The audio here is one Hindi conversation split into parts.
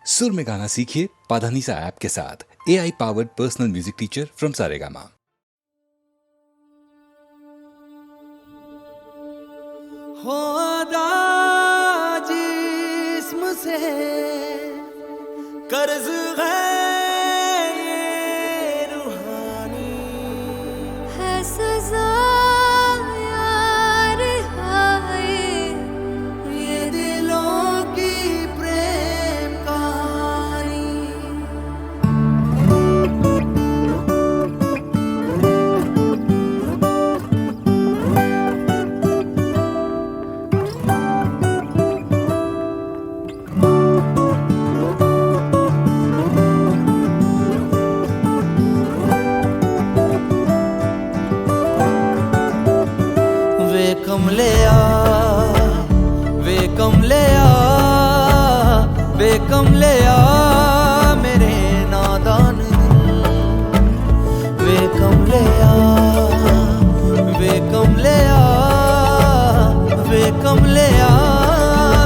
सुर में गाना सीखिए पाधानीसा ऐप के साथ। AI powered personal music teacher from Saregama. जिस्म से कर्ज है ये रूहानी है सजा यार हाय ये दिलों की प्रेम कहानी। वे कमले आ मेरे नादान दिल। वे कमले आ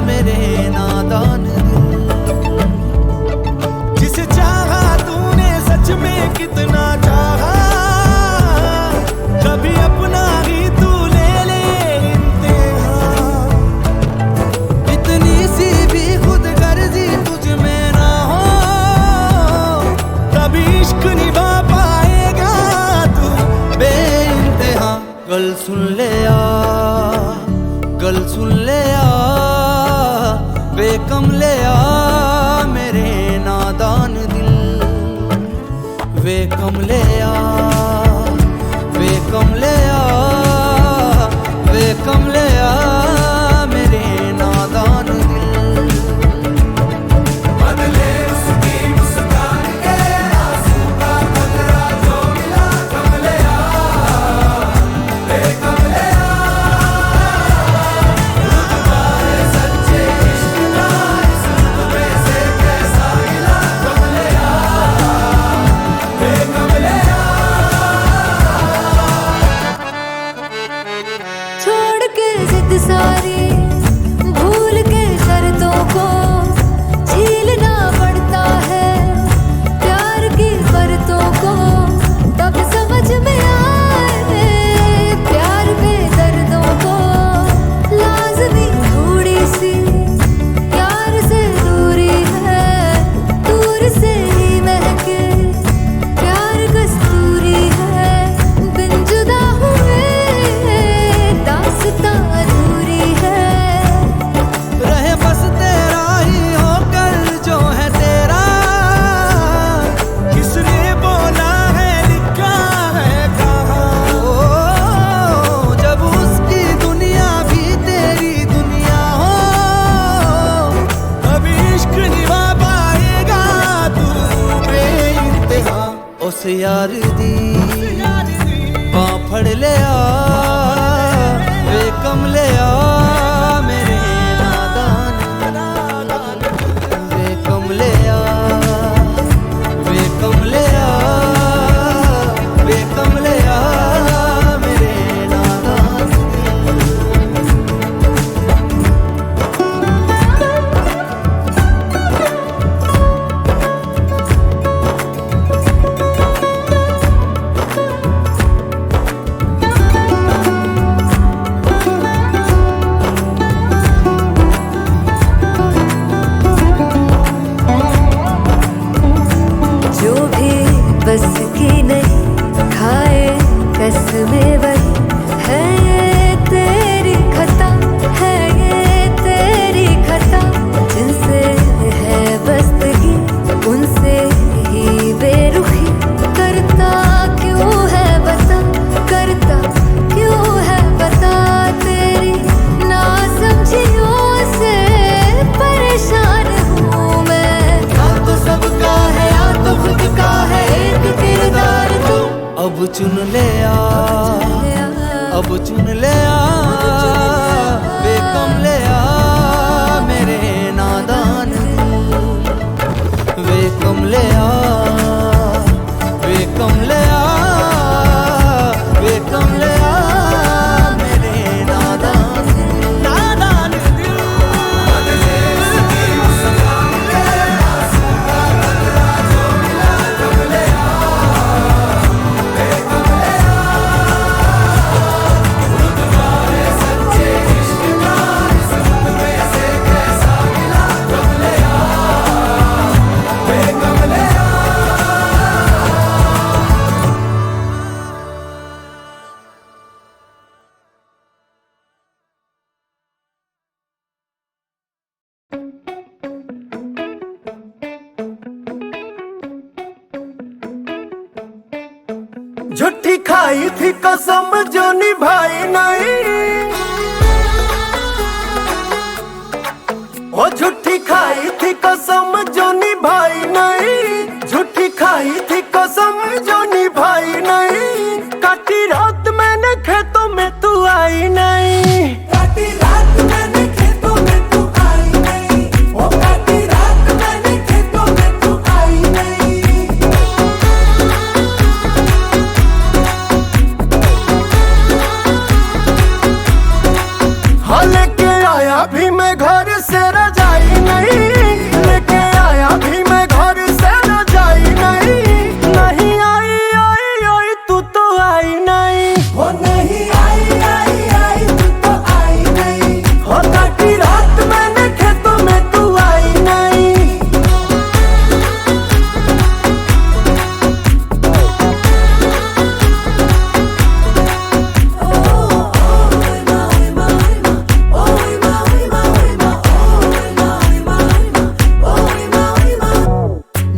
मेरे नादान दिल। जिसे चाहा तूने सच में कितना चाहा, कभी अपना ही तू ले ले इम्तिहान। इतनी सी भी खुद गर्जी तुझ में ना हो, तभी इश्क निभा पाएगा तू बेइंतहा। गल सुन ले आ वे कमले आ मेरे नादान दिल। वे कमले आ मेरे नादान दिल। बदले उसकी मुस्कान के आंसू का बदला जो मिला। कमले आ वे कमले आ रुतबाए सच्चे इश्क का इस रुतबे से कैसा मिला। कमले आ वे कमले आ। छोड़ के जिद सारी भूल के शर्तों को झीलना पड़ता है प्यार की शर्तों को। तब समझ में आए प्यार के दर्दों को। लाज़मी थोड़ी सी प्यार से दूरी है, दूर से ही महके प्यार कस्तूरी है। बिन जुदा हुए दास्तां अधूरी है। रहे बस तेरा ही होकर जो है तेरा। किसने बोला है लिखा है कहाँ। ओ जब उसकी दुनिया भी तेरी दुनिया हो, कभी इश्क निभा पाएगा तू बेइंतहा। उस यार दी बां फड़ ले आ वे कमले आ मेरे नादान। वे कमले आ मेरे नादान। जो भी बस की नहीं खाए कसमें वही है। ये तेरी खता है, ये तेरी खता। जिनसे है बस्तगी उनसे ही बेरुखी। करता क्यों है बता, करता क्यों है बता। तेरी नासमझियों से परेशान हूँ मैं। या तो सबका है या तो खुद का है एक किरदार तू। अब चुन ले आ वे कमले आ मेरे नादान दिल। वे कमले आ मेरे नादान दिल। नादान दिल। बदले उसकी मुस्कान के आंसू खाई थी कसम जो निभाई नहीं, ओ झूठी खाई थी कसम जो निभाई नहीं, झूठी खाई थी कसम जो निभाई नहीं। काटी रात मैंने खेतों में तू आई नहीं, काटी रात मैंने खेतों में तू आई नहीं, ओ काटी रात मैंने खेतों में तू आई नहीं। हाँ लेके आया भी मैं घर से रजाई नहीं, लेके आया भी मैं घर से रजाई नहीं। नहीं आई आई आई तू तो आई नहीं, हो नहीं आई आई आई तू तो आई नहीं, हो काटी रात मैंने खेतों में तू आई नहीं।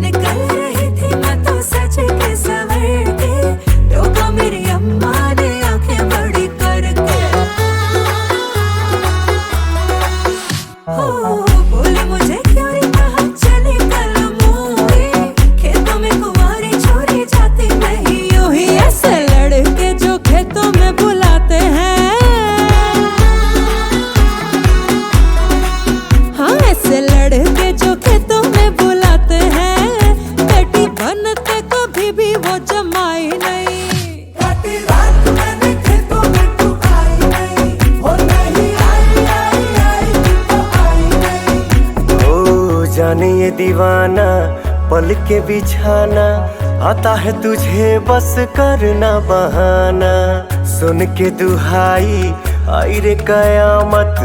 निकल रही थी मैं तो सच के सवर के, टोका मेरी अम्मा ने आंखें बड़ी करके। हो बोले मुझे क्यों रे कहा चले कल मोरे, खेतों में कुंवारी छोरी जाती नहीं यूं ही ऐसे लड़के जो खेतों में बुलाते हैं। हाँ ऐसे लड़के जो खेतों में बुलाते हैं, बेटी बनते कभी भी वो जमाई नहीं। काटी रात मैंने खेतों में तू आई नहीं, हो नहीं आई आई आई तू तो आई नहीं। ओ जाने ये दीवाना पल के बिछाना, आता है तुझे बस करना बहाना। सुन के दुहाई आई रे कयामत,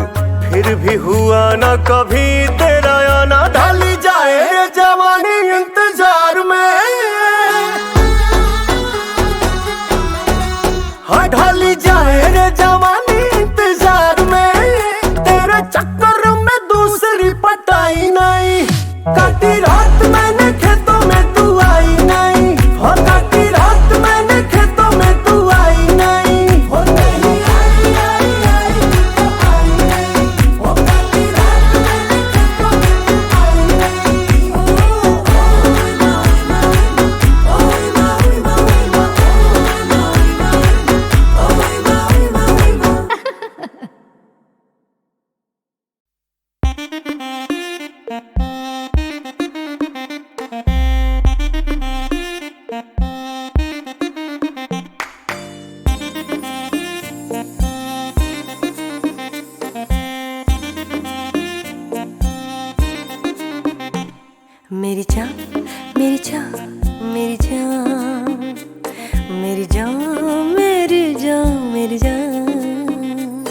फिर भी हुआ ना कभी तेरा आना। ढाली जाए रे जवानी इंतजार में, हाँ ढाली जाए रे जवानी इंतजार में। तेरे चक्कर में दूसरी पटाई नहीं, काटी रात मैंने खेतों में तू आई नहीं, हो काटी रात मैंने खेतों में तू आई नहीं। हो नहीं आई आई आई तू तो आई नहीं, हो काटी रात मैंने खेतों में तू आई नहीं। मेरी जान मेरी जान मेरी जान मेरी जान मेरी जान मेरी जान,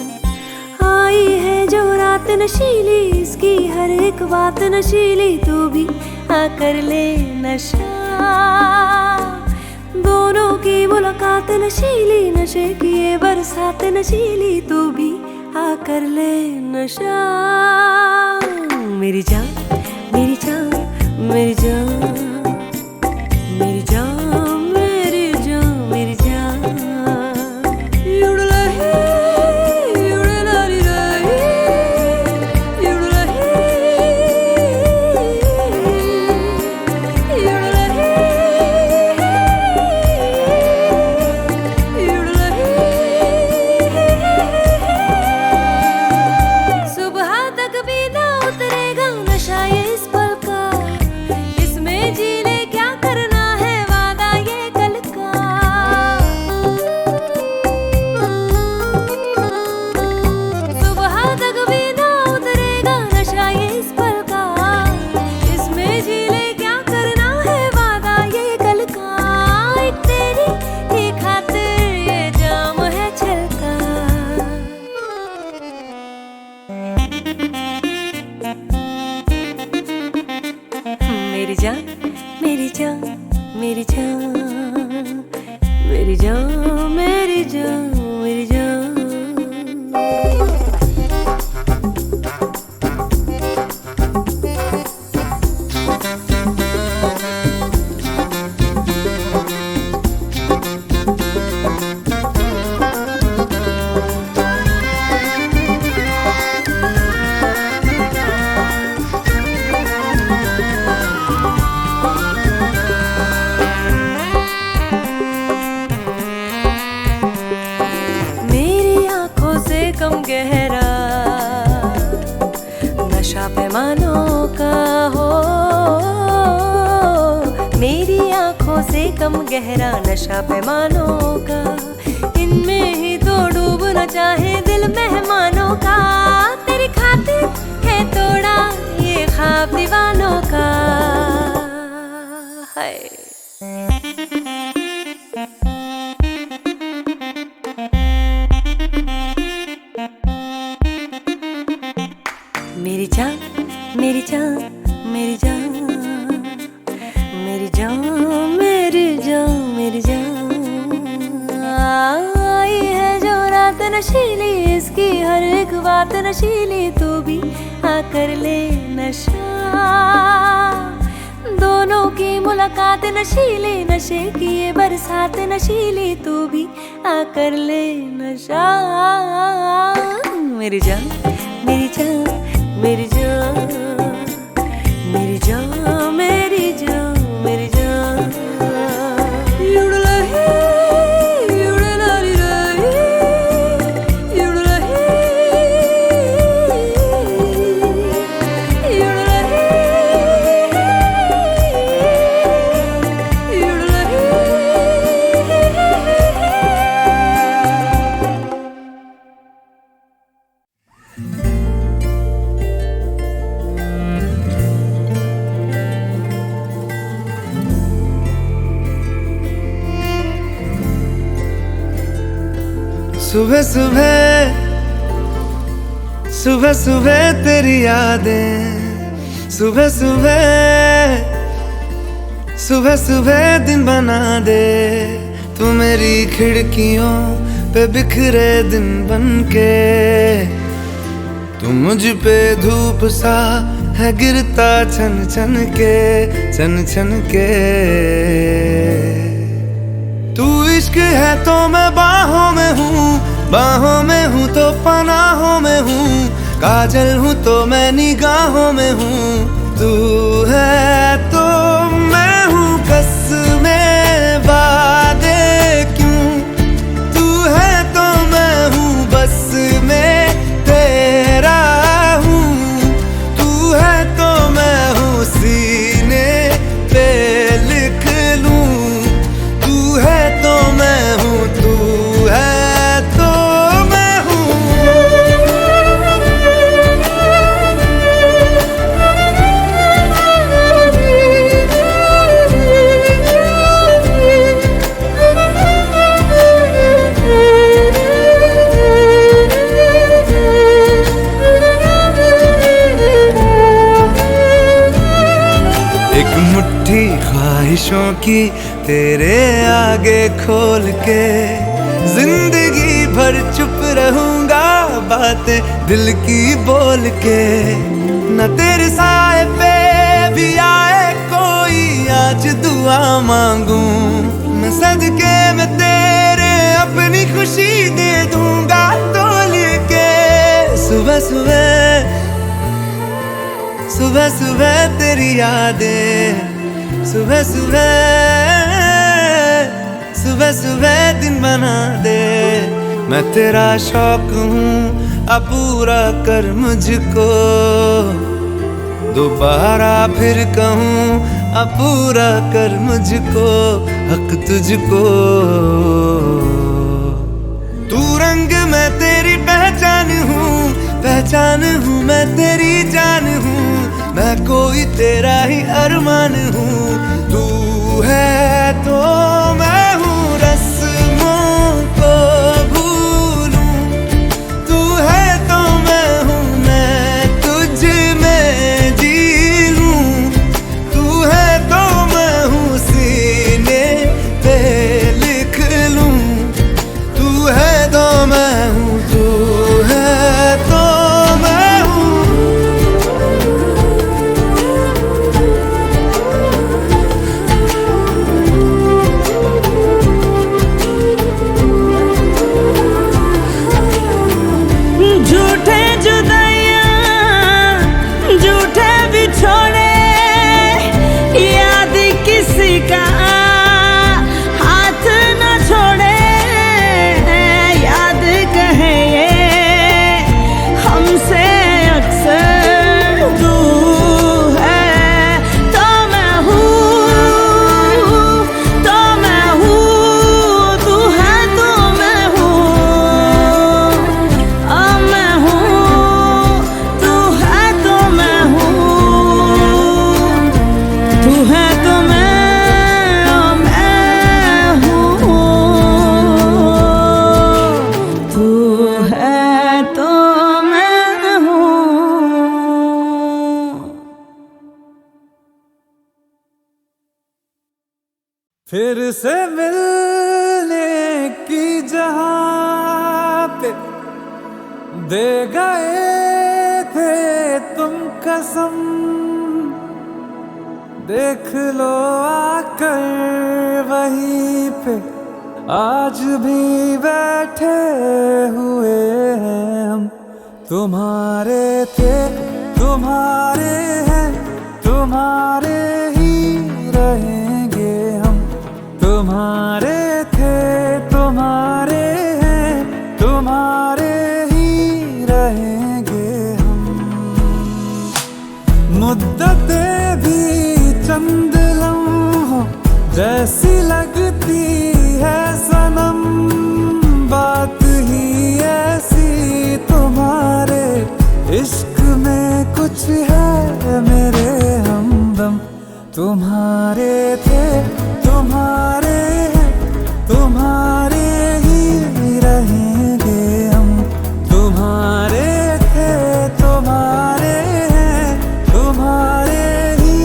आई है जो रात नशीली, इसकी हर एक बात नशीली। तू भी आकर ले नशा, दोनों की मुलाकात नशीली, नशे की ये बरसात नशीली। तू भी आकर ले नशा। मेरी जान मेरी जान मेरी जान मेरी जान मेरी जान मेरी जान, युड़लहे युड़लारी रही, युड़लहे युड़लहे युड़लहे। सुबह तक भी ना उतरेगा नशा ये इस पल का, इसमें जी ले क्या करना है वादा ये कल का। सुबह तक भी ना उतरेगा नशा ये इस पल का, इसमें जी ले क्या करना है वादा ये कल का। एक तेरी ही खातिर ये जाम है छलका। मेरी जान मेरी जान मेरी जान मेरी जान मेरी जान मेरी जान। से कम गहरा नशा पैमानों का, इनमें ही तो डूबना चाहे दिल मेहमानों का। तेरी खातिर है तोड़ा ये ख्वाब दीवानों का है। मेरी जान मेरी जान मेरी जान मेरी जान मेरी जान मेरी जान, आई है जो रात नशीली, इसकी हर एक बात नशीली, तू भी आकर ले नशा। दोनों की मुलाकात नशीली, नशे की ये बरसात नशीली, तू भी आकर ले नशा। मेरी जान मेरी जान मेरी जान मेरी जान मेरी जान मेरी जान। युड़लही युड़लही युड़लही युड़लही युड़लही। सुबह सुबह सुबह सुबह तेरी यादें, सुबह सुबह सुबह सुबह दिन बना दे। तू मेरी खिड़कियों पे बिखरे दिन बनके, तू मुझ पे धूप सा है गिरता छन छन के, छन छन के। तू इश्क है तो मैं बाहों में हूँ, बाहों में हूँ तो पनाहों में हूँ, काजल हूँ तो मैं निगाहों में हूँ। तू है तो मैं हूँ कसमें वादे क्यों, तू है तो मैं हूँ बस में तेरा हूँ। तू है तो मैं हूँ सीने पे लिख लूँ, तू है तो मैं हूँ, तू है तो मैं हूँ। एक मुट्ठी ख्वाहिशों की तेरे आगे खोल के, जिंदगी भर चुप रहूंगा बातें दिल की बोल के। न तेरे साए पे भी आए कोई आज दुआ मांगू, मैं सदके में तेरे अपनी खुशी दे दूंगा तोल के। सुबह सुबह सुबह सुबह तेरी यादें, सुबह सुबह सुबह सुबह दिन बना दे। मैं तेरा शौक हूँ अब पूरा कर मुझको, दोबारा फिर कहूँ अब पूरा कर मुझको, हक तुझको। तू रंग मैं तेरी पहचान हूँ, पहचान हूँ मैं तेरी जान हूँ, मैं कोई तेरा ही अरमान हूँ। तू है तो मैं हूँ रस्मों को भूलूं, तू है तो मैं हूँ मैं तुझ में जी लूं। तू है तो मैं हूँ सीने पे लिख लूं, तू है तो मैं हूँ, तू है तो मैं हूँ। फिर से मिलने की जहां पे दे गए थे तुम कसम, देख लो आकर वहीं पे आज भी बैठे हुए हैं हम। तुम्हारे थे तुम्हारे हैं, तुम्हारे ही रहेंगे हम। तुम्हारे थे तुम्हारे हैं, तुम्हारे ही रहेंगे हम। मुद्दतें भी चंद लम्हों जैसी लगती है सनम, बात ही ऐसी तुम्हारे इश्क में कुछ है मेरे हमदम। तुम्हारे थे तुम्हारे हैं, तुम्हारे ही रहेंगे हम। तुम्हारे थे तुम्हारे हैं, तुम्हारे ही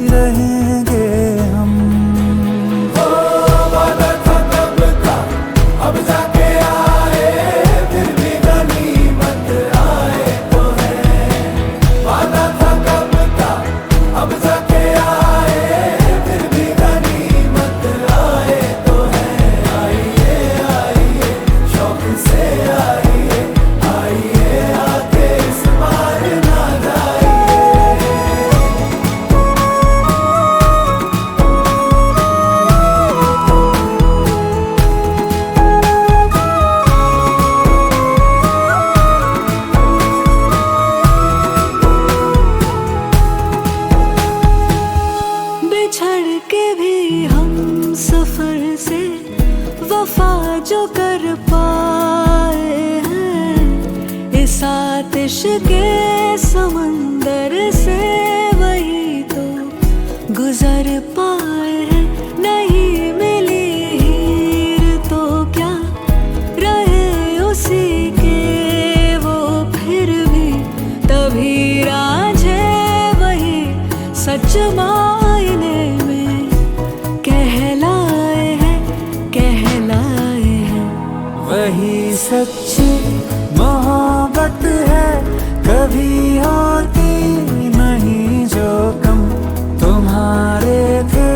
रहेंगे हम। वादा था कब का अब जाके आए, फिर भी गनीमत आए तो है। वादा था कब का अब जाके आए, फिर भी गनीमत आए तो है। आइए आइए शौक से आइए, आइए आके इस बार ना जाइए। बिछड़ के भी हम सफर से वफा जो कर पाए हैं, इस आतिश के समंदर से वही तो गुजर पाए हैं। नहीं मिली हीर तो क्या रहे उसी के वो फिर भी, तभी राझे वही सच मायने में कहलाए हैं, कहलाए हैं। वही सच्ची मोहब्बत है, कभी होती नहीं जो कम। तुम्हारे थे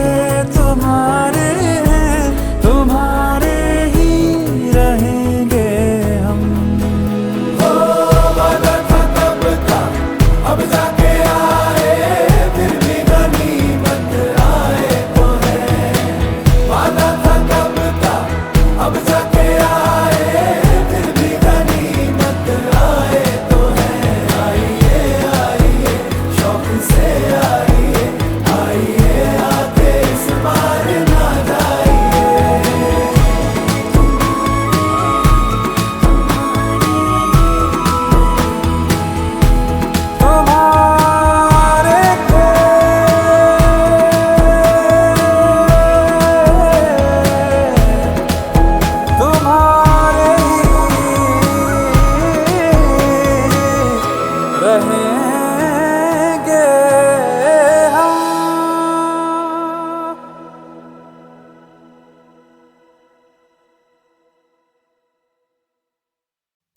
तुम्हारे हैं, तुम्हारे ही रहेंगे हम। वादा था कब का अब जाके आए, फिर भी गनीमत आए तो है। वादा था कब का अब जाके आए, फिर भी गनीमत आए तो है। आइए आइए शौक से आइए, आइए आके इस बार ना जाइए। तुम्हारे थे तुम्हारे ही रहेंगे हम।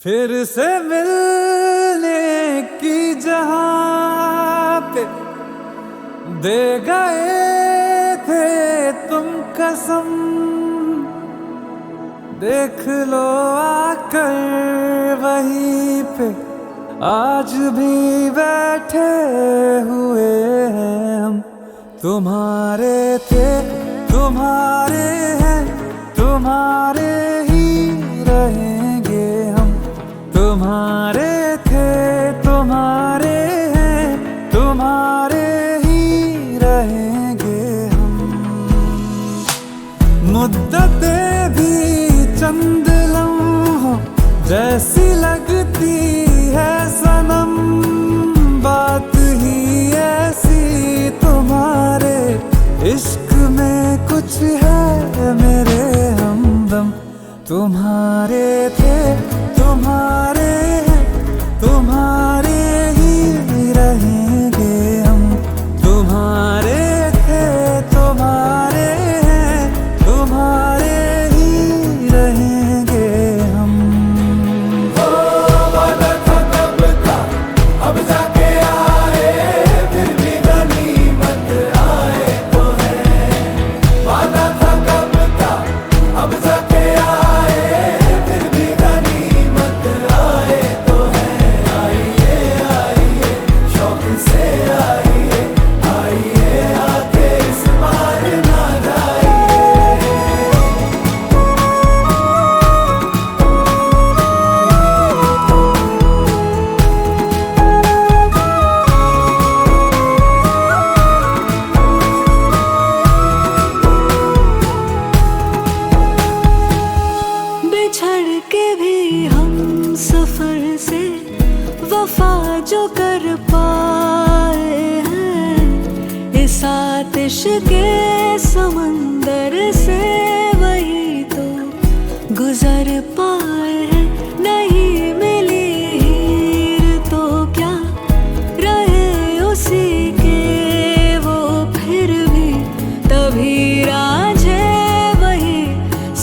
फिर से मिलने की जहां पे दे गए थे तुम कसम, देख लो आकर वहीं पे आज भी बैठे हुए हैं हम। तुम्हारे थे तुम्हारे हैं, तुम्हारे ही रहेंगे हम। तुम्हारे थे तुम्हारे हैं, तुम्हारे ही रहेंगे हम। मुद्दतें भी चंद लम्हों जैसी लगती है सनम, बात ही ऐसी तुम्हारे इश्क में कुछ है मेरे हमदम। तुम्हारे थे तुम्हारे हैं, तुम्हारे ही रहेंगे हम। तुम्हारे थे तुम्हारे हैं, आतिश के समंदर से वही तो गुजर पाए हैं। नहीं मिली हीर तो क्या रहे उसी के वो फिर भी तभी राझे वही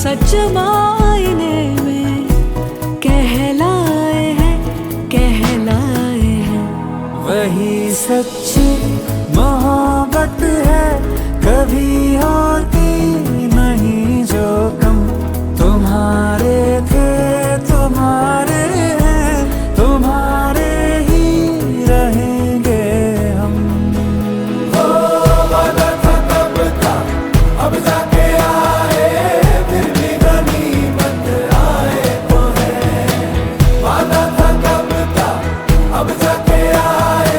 सच मायने में कहलाए हैं, कहलाए हैं। वही सच्ची मोहब्बत है, कभी होती नहीं जो कम। तुम्हारे थे तुम्हारे हैं, तुम्हारे ही रहेंगे हम। ओ वादा था कब का, अब जाके आए, फिर भी गनीमत आए तो है। वादा था कब का, अब जाके आए,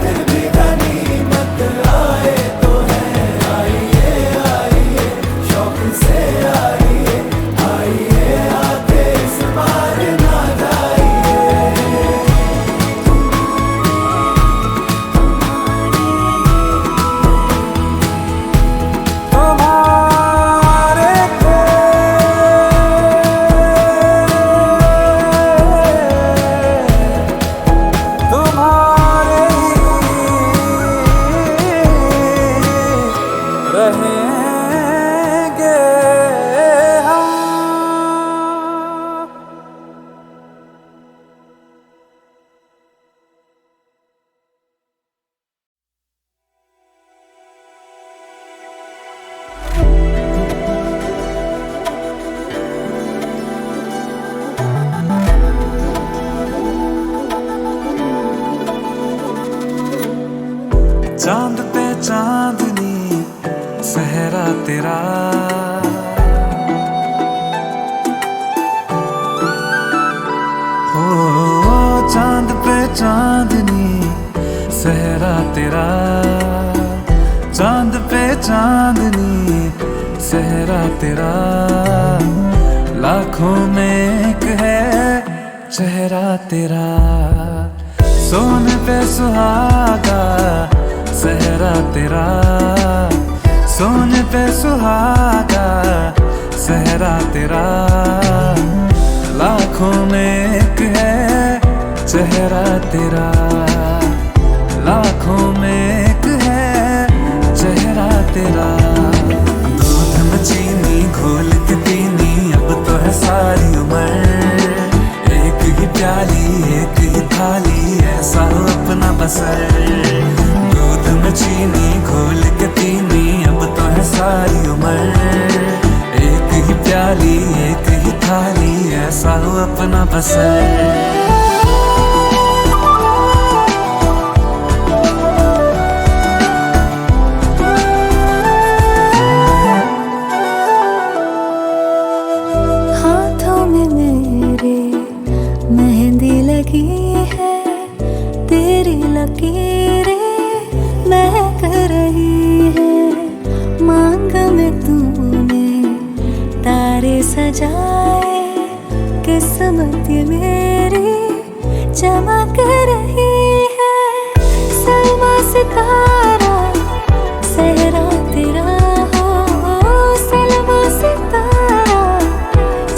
फिर भी गनीमत आए तो है। आइए आइए शौक से आइए, आइए आके इस बार ना जाइए। तुम्हारे थे तुम्हारे ही रहेंगे हम। चांद पे चांदनी सहरा तेरा, हो चांद पे चांदनी सहरा तेरा, चांद पे चांदनी सहरा तेरा। लाखों में एक है चेहरा तेरा, सोने पे सुहागा सहरा तेरा, सोने पे सुहागा सहरा तेरा। लाखों में एक है चेहरा तेरा, लाखों में एक है चेहरा तेरा। दूध में चीनी घोल के पीनी अब तो है सारी उम्र, एक ही प्याली एक ही थाली ऐसा हो अपना बसर। दूध में चीनी घोल के पीनी अब तो है सारी उम्र, एक ही प्याली एक ही थाली ऐसा हो अपना बसर। हाथों में मेरे मेहंदी लगी है, तेरी लकीरें महक रही है। मांग में तूने तारे सजाए, किस्मत ये मेरी चमक रही है। सलमा सितारा सहरा तेरा, हो सलमा सितारा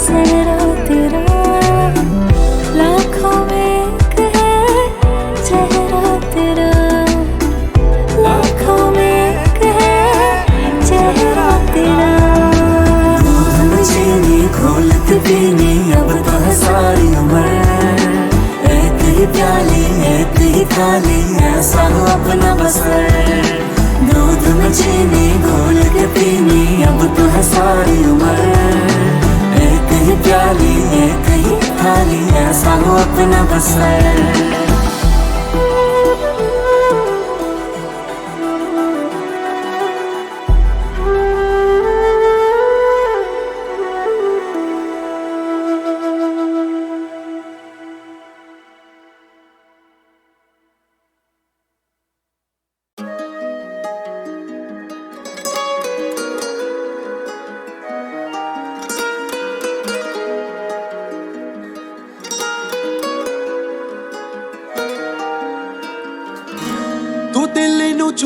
सहरा तेरा। लाखों में एक है चेहरा तेरा, लाखों में एक है चेहरा तेरा। दूध में चीनी घोल के पीनी अब तो है सारी उम्र, एक ही प्याली एक ही थाली ऐसा हो अपना बसर। दूध में चीनी घोल के पीनी अब तो है सारी उम्र, एक ही प्याली एक ही थाली ऐसा हो अपना बसर।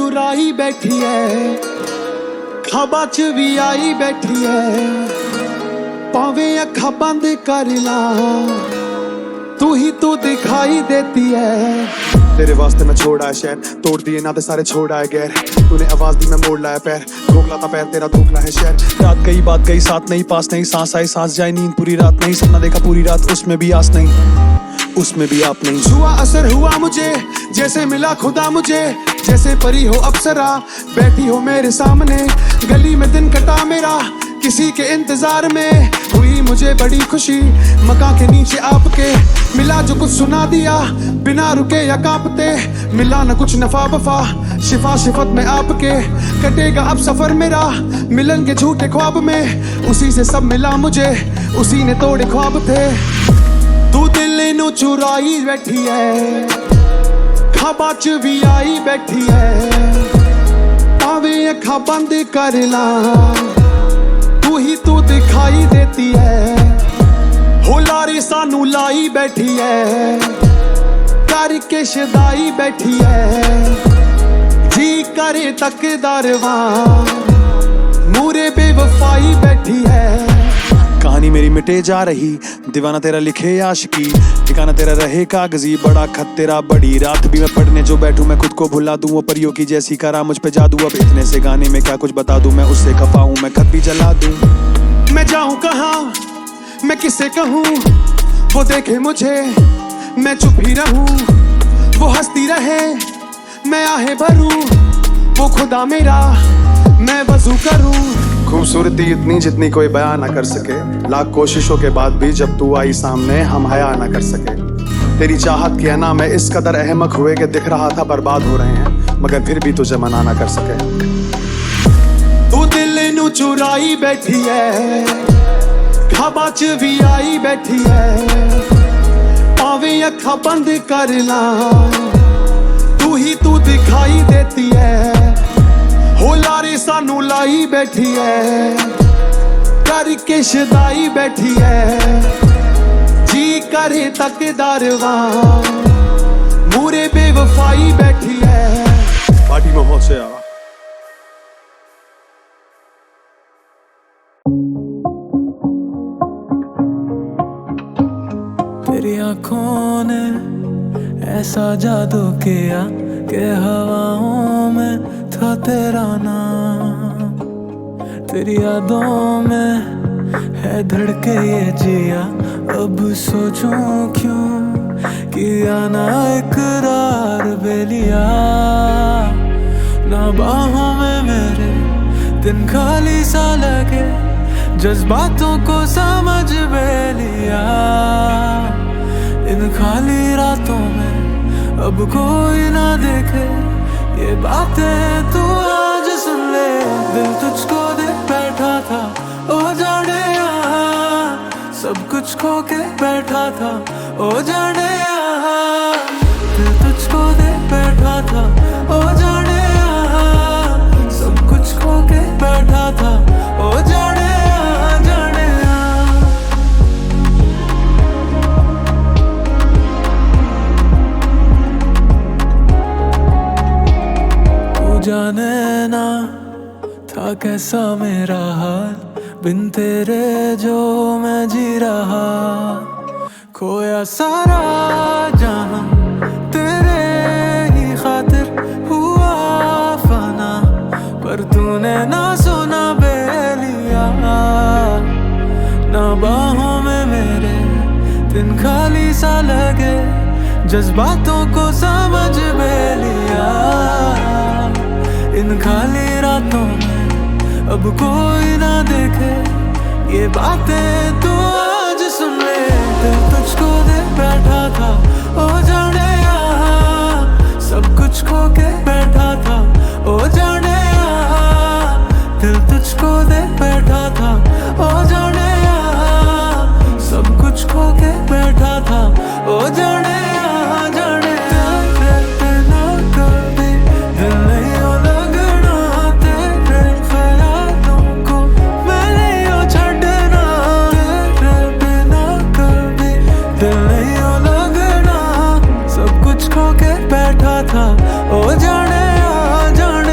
चुराई बैठी है, खाबा च भी आई बैठी है, पावे अखा बंद कर ला तू ही तो दिखाई देती है। तेरे वास्ते मैं छोड़ा है शहर, तोड़ दिए नाते सारे छोड़ा है गैर, तूने आवाज दी मैं मोड़ लाया पैर, ठोकला था पैर तेरा धोखला है शहर। रात गई बात गई साथ नहीं पास नहीं, सांस आई सांस जाए नींद पूरी रात नहीं, सपना देखा पूरी रात उसमें भी आस नहीं, उसमें भी आप नहीं। हुआ असर हुआ मुझे जैसे मिला खुदा मुझे, जैसे परी हो अप्सरा बैठी हो मेरे सामने, गली में दिन कटा मेरा किसी के इंतजार में, हुई मुझे बड़ी खुशी मकान के नीचे आपके, मिला जो कुछ सुना दिया बिना रुके या कांपते, मिला न कुछ नफा वफा शिफा शिफत में आपके, कटेगा अब सफर मेरा मिलन के झूठे ख्वाब में, उसी से सब मिला मुझे उसी ने तोड़े ख्वाब थे। तू दिल नू चुराई बैठी है, खाबा च भी आई बैठी है, पावे अखा बंद कर ला तू ही तू दिखाई देती है, हो लारी सानू लाई बैठी है, करके शदाई बैठी है, जी करे तकदारवा मूरे बेवफाई बैठी है। कहानी मेरी मिटे जा रही, दीवाना तेरा लिखे आशिकी, ठिकाना तेरा रहे कागजी, बड़ा खत तेरा बड़ी रात भी मैं पढ़ने जो बैठूं, मैं खुद को भुला दूं वो परियों की जैसी करा मुझ पे जादू, अब इतने से गाने में क्या कुछ बता दूं, मैं उससे खफा हूं मैं खत भी जला दूं। मैं जाऊं कहाँ मैं किसे कहूँ, वो देखे मुझे मैं चुप ही रहूं, वो हंसती रहे मैं आहे भरूं, वो खुदा मेरा मैं वजू करूं। खूबसूरती इतनी जितनी कोई बयां ना कर सके, लाख कोशिशों के बाद भी जब तू आई सामने हम हया ना कर सके, तेरी चाहत की अना में इस कदर अहमक हुए कि दिख रहा था बर्बाद हो रहे हैं, मगर फिर भी तुझे मना ना कर सके। तू दिल नू चुराई बैठी है, खाबा च भी आई बैठी है, पावे अखा बंद कर ला तू ही तू दिखाई देती है, हो लारे सानू लाई बैठी है, करके शदाई बैठी है, जी करे तकदारवा मूरे बेवफाई बैठी है। पार्टी में हो से आ तेरी आंखों ने ऐसा जादू किया कि हवाओं में था तेरा नाम, तेरी यादों में है धड़के ये जिया, अब सोचूं क्यों किया ना इकरार बेलिया, ना बाहों में मेरे दिन खाली सा लगे, जज्बातों को समझ बेलिया, इन खाली रातों में अब कोई ना देखे, ये बातें तू आज सुन ले, दिल तुझको दे बैठा था ओ जाने यहाँ, सब कुछ खो के बैठा था ओ जाने यहाँ, दिल तुझको दे बैठा था ओ जाने यहाँ, सब कुछ खो के बैठा था ओ जाने यहाँ, जाने यहाँ। तू जाने ना था कैसा मेरा हाल, बिन तेरे जो मैं जी रहा, खोया सारा जहां तेरे ही खातिर हुआ फना, पर तूने ना सुना बेलिया, ना बाहों में मेरे दिन खाली सा लगे, जज्बातों को समझ बेलिया, इन खाली रातों में अब कोई ना देखे, ये बातें तू आज सुन ले, दिल तुझको दे बैठा था ओ जाने यहाँ, सब कुछ खो के बैठा था ओ जाने यहाँ, दिल तुझको दे बैठा था ओ जाने यहाँ, सब कुछ खो के बैठा था ओ जाने यहाँ, जाने था ओ जाने आ जाने।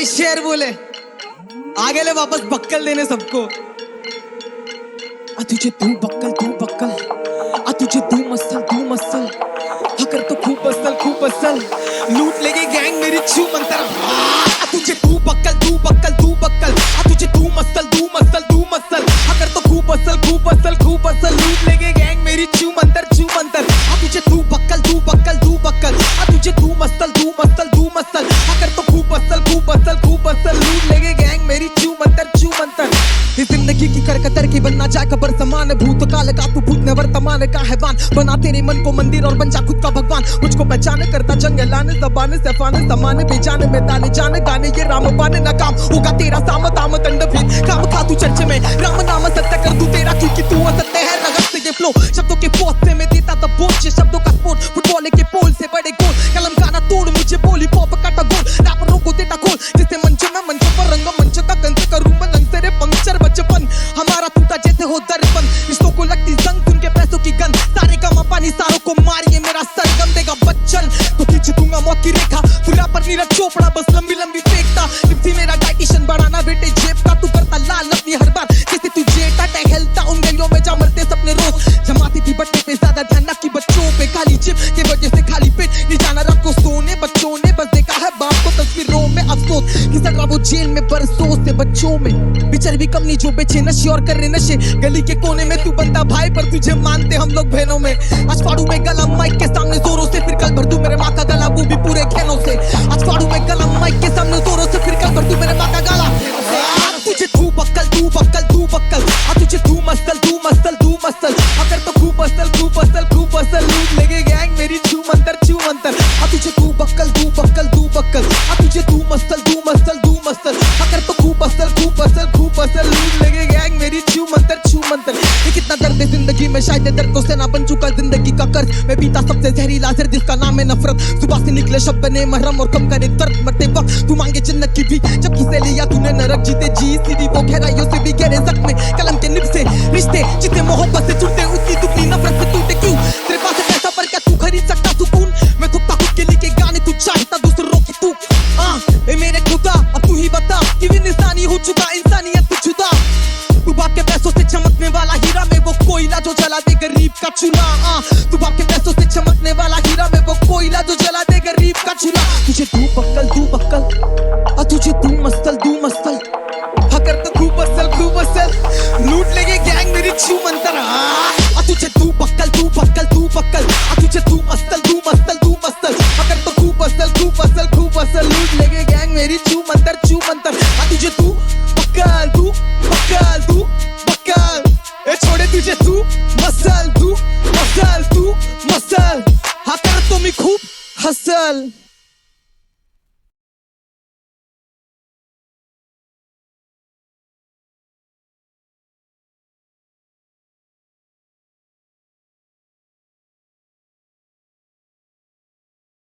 शेर बोले आ गेले वापस बक्कल देने सबको। तुझे तू बक्कल आ तुझे तू मसल अगर तो खूब असल लूट लेगी गैंग मेरी छू मंतर। तुझे तू बक्कल आ तुझे तू मसल अगर तो खूब असल लूट लेगी गैंग मेरी छू मंतर। तुझे तू बक्कल आ तुझे तू मसल अगर तो खूब असल लूट लेगी गैंग मेरी छू मंतर। इस जिंदगी की करकतर की बनना चाहे कबर समान, भूतकाल का तू भूत न वर्तमान का हैवान, बना तेरे मन को मंदिर और बन जा खुद का भगवान। मुझको पहचाने करता जंग लाने जबाने सफाने समाने बेजाने में ताने जाने गाने ये राम बाने ना काम होगा तेरा साम दाम दंड भी काम खा तू चर्चे में राम नाम सत्य कर दूं तेरा क्योंकि तू असत्य है। रगत से ये फ्लो शब्दों के पोस्ट से मैं देता था बोझ शब्दों का स्पोर्ट फुटबॉल के पोल से बड़े गोल कलम का ना तोड़ मुझे बोली पॉप काटा गोल रैपरों को देता खोल जिसे मंच में मंच पर रंग मंच का कंस करूं मैं रंग तेरे पंक्चर बचपन हमारा टूटा जैसे हो दर्पण रिश्तों को लगती जंग उनके पैसों की गंध सारे का पानी सारों को मारिए मेरा सरगम देगा बच्चन तो खींच दूंगा मौत की रेखा पूरा पर नीरज चोपड़ा बस लंबी फेंकता लिप्सी मेरा डाइटिशियन बढ़ाना बेटे जेब का तू करता लाल अपनी हर बार किसी तू जेटा टहलता उन गलियों में जा मरते सपने रोज जमाती थी बट्टे पे ज्यादा ध्यान ना की बच्चों पे खाली चिप के वजह से खाली पेट नहीं जाना रात को सोने बच्चों ने बस देखा है बाप को तस्वीरों में अफसोस किसक रहा वो जेल में बरसों से बच्चों में बिचर भी कम नहीं जो बेचे नशे और कर रहे नशे गली के कोने में तू बनता भाई पर तुझे मानते हम लोग बहनों में। आज फाड़ू में गला माइक के सामने जोरों से फिर कल भर दूं मेरे माँ का गला वो भी पूरे खेनों से। आज फाड़ू में गला माइक के सामने जोरों से फिर कल भर दूं मेरे माँ का गला। तुझे तू बक्कल आ तुझे तू मसल अगर तो खूब असल लूट लेगे गैंग मेरी छू मंतर आ तुझे तू बक्कल आ तुझे तू मसल अगर तो खूब असल लूट लेगे गैंग मेरी छू मंतर। ये कितना दर्द है जिंदगी में शायद दर्द को सेना बन चुका जिंदगी का कर्ज मैं पीता सबसे जहरीला जहर जिसका नाम है नफरत सुबह से निकले शब्द बने मरहम और कम करे दर्द मरते वक्त तू मांगे जन्नत की भी जब किसे लिया तूने नरक जीते जी सीधी वो गहराइयों से भी गहरे जख्म में कलम के निब से रिश्ते जितने मोहब्बत से जुड़ते उतनी दुखनी नफरत से टूटे क्यों तेरे पास पैसा पर क्या तू खरीद सकता सुकून मैं थकता खुद के लिए गाने तू चाहता दूसरों की तू मेरे खुदा अब तू ही बता कि भी इंसानी हो चुका इंसानियत से जुदा तू बाप के पैसों से चमकने वाला हीरा में वो कोयला जो जला दे गरीब का चूल्हा तू बाप के पैसों से चमकने वाला हीरा में वो कोयला जो जला दे गरीब का चूल्हा। तुझे तू बक्कल आ तुझे तू मसल अगर तो खूब असल लूट लेगे गैंग मेरी छू मंतर। आ तुझे तू बक्कल आ तुझे तू मसल अगर तो खूब असल लूट लेगे गैंग मेरी छू मंतर। आ तुझे तू बक्कल ए छोड़े तुझे तू मसल हाँ कर तो मैं खूब हसल।